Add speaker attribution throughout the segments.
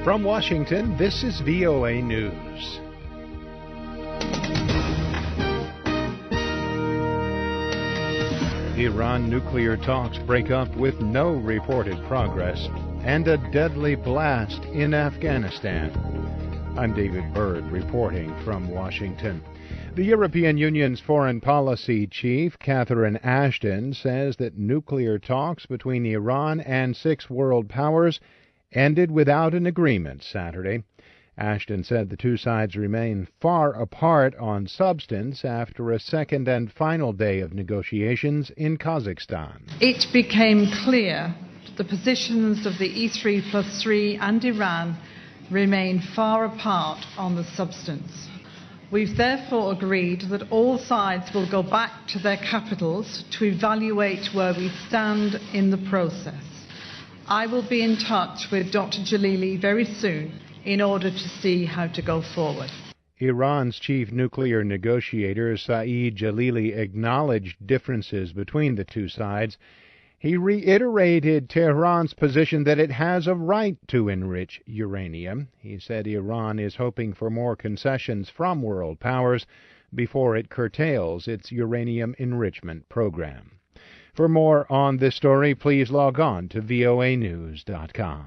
Speaker 1: From Washington, this is VOA News. Iran nuclear talks break up with no reported progress and a deadly blast in Afghanistan. I'm David Byrd reporting from Washington. The European Union's foreign policy chief, Catherine Ashton, says that nuclear talks between Iran and 6 world powers ended without an agreement Saturday. Ashton said the two sides remain far apart on substance after a second and final day of negotiations in Kazakhstan.
Speaker 2: It became clear that the positions of the E3+3 and Iran remain far apart on the substance. We've therefore agreed that all sides will go back to their capitals to evaluate where we stand in the process. I will be in touch with Dr Jalili very soon in order to see how to go forward.
Speaker 1: Iran's chief nuclear negotiator, Saeed Jalili, acknowledged differences between the two sides. He reiterated Tehran's position that it has a right to enrich uranium. He said Iran is hoping for more concessions from world powers before it curtails its uranium enrichment program. For more on this story, please log on to voanews.com.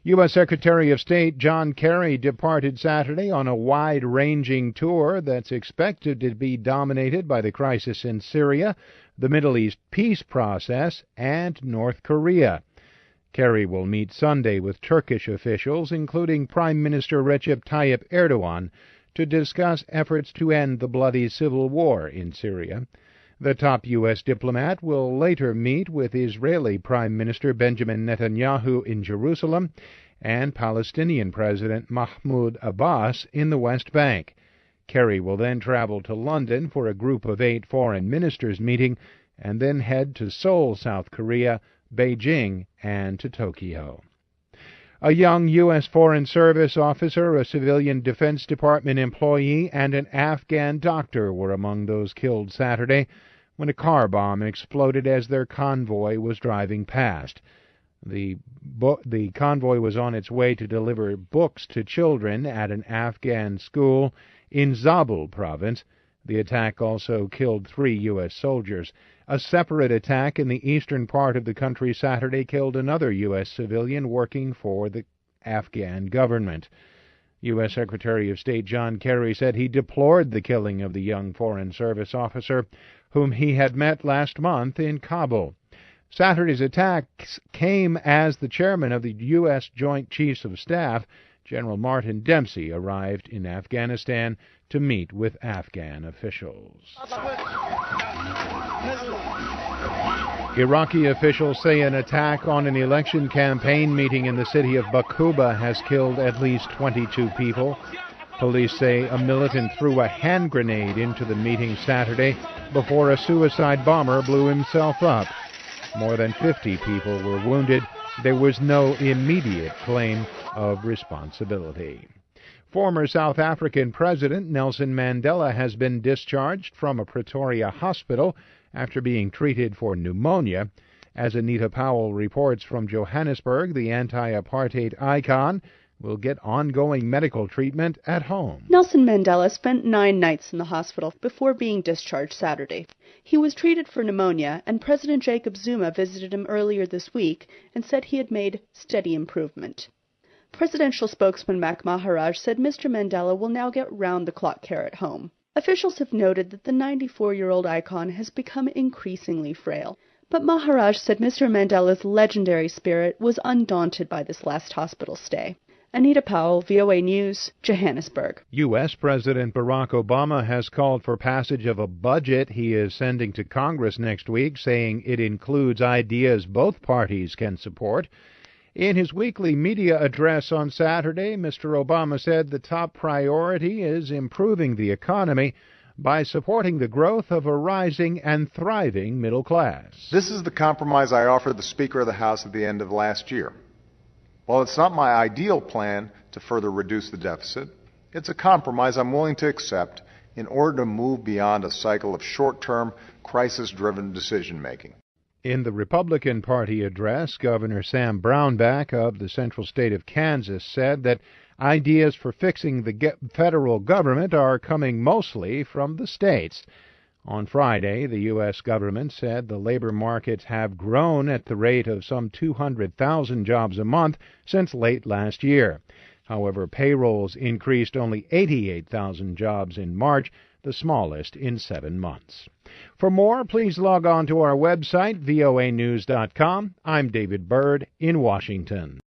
Speaker 1: U.S. Secretary of State John Kerry departed Saturday on a wide-ranging tour that's expected to be dominated by the crisis in Syria, the Middle East peace process, and North Korea. Kerry will meet Sunday with Turkish officials, including Prime Minister Recep Tayyip Erdogan, to discuss efforts to end the bloody civil war in Syria. The top U.S. diplomat will later meet with Israeli Prime Minister Benjamin Netanyahu in Jerusalem and Palestinian President Mahmoud Abbas in the West Bank. Kerry will then travel to London for a Group of 8 foreign ministers meeting and then head to Seoul, South Korea, Beijing, and to Tokyo. A young U.S. Foreign Service officer, a civilian Defense Department employee, and an Afghan doctor were among those killed Saturday when a car bomb exploded as their convoy was driving past. The convoy was on its way to deliver books to children at an Afghan school in Zabul province. The attack also killed 3 U.S. soldiers. A separate attack in the eastern part of the country Saturday killed another U.S. civilian working for the Afghan government. U.S. Secretary of State John Kerry said he deplored the killing of the young Foreign Service officer, whom he had met last month in Kabul. Saturday's attacks came as the chairman of the U.S. Joint Chiefs of Staff, General Martin Dempsey, arrived in Afghanistan to meet with Afghan officials. Iraqi officials say an attack on an election campaign meeting in the city of Bakuba has killed at least 22 people. Police say a militant threw a hand grenade into the meeting Saturday before a suicide bomber blew himself up. More than 50 people were wounded. There was no immediate claim of responsibility. Former South African President Nelson Mandela has been discharged from a Pretoria hospital after being treated for pneumonia. As Anita Powell reports from Johannesburg, the anti-apartheid icon will get ongoing medical treatment at home.
Speaker 3: Nelson Mandela spent 9 nights in the hospital before being discharged Saturday. He was treated for pneumonia, and President Jacob Zuma visited him earlier this week and said he had made steady improvement. Presidential spokesman Mac Maharaj said Mr. Mandela will now get round-the-clock care at home. Officials have noted that the 94-year-old icon has become increasingly frail. But Maharaj said Mr. Mandela's legendary spirit was undaunted by this last hospital stay. Anita Powell, VOA News, Johannesburg.
Speaker 1: U.S. President Barack Obama has called for passage of a budget he is sending to Congress next week, saying it includes ideas both parties can support. In his weekly media address on Saturday, Mr. Obama said the top priority is improving the economy by supporting the growth of a rising and thriving middle class.
Speaker 4: This is the compromise I offered the Speaker of the House at the end of last year. While it's not my ideal plan to further reduce the deficit, it's a compromise I'm willing to accept in order to move beyond a cycle of short-term, crisis-driven decision-making.
Speaker 1: In the Republican Party address, Governor Sam Brownback of the central state of Kansas said that ideas for fixing the federal government are coming mostly from the states. On Friday, the U.S. government said the labor markets have grown at the rate of some 200,000 jobs a month since late last year. However, payrolls increased only 88,000 jobs in March, the smallest in 7 months. For more, please log on to our website, voanews.com. I'm David Byrd in Washington.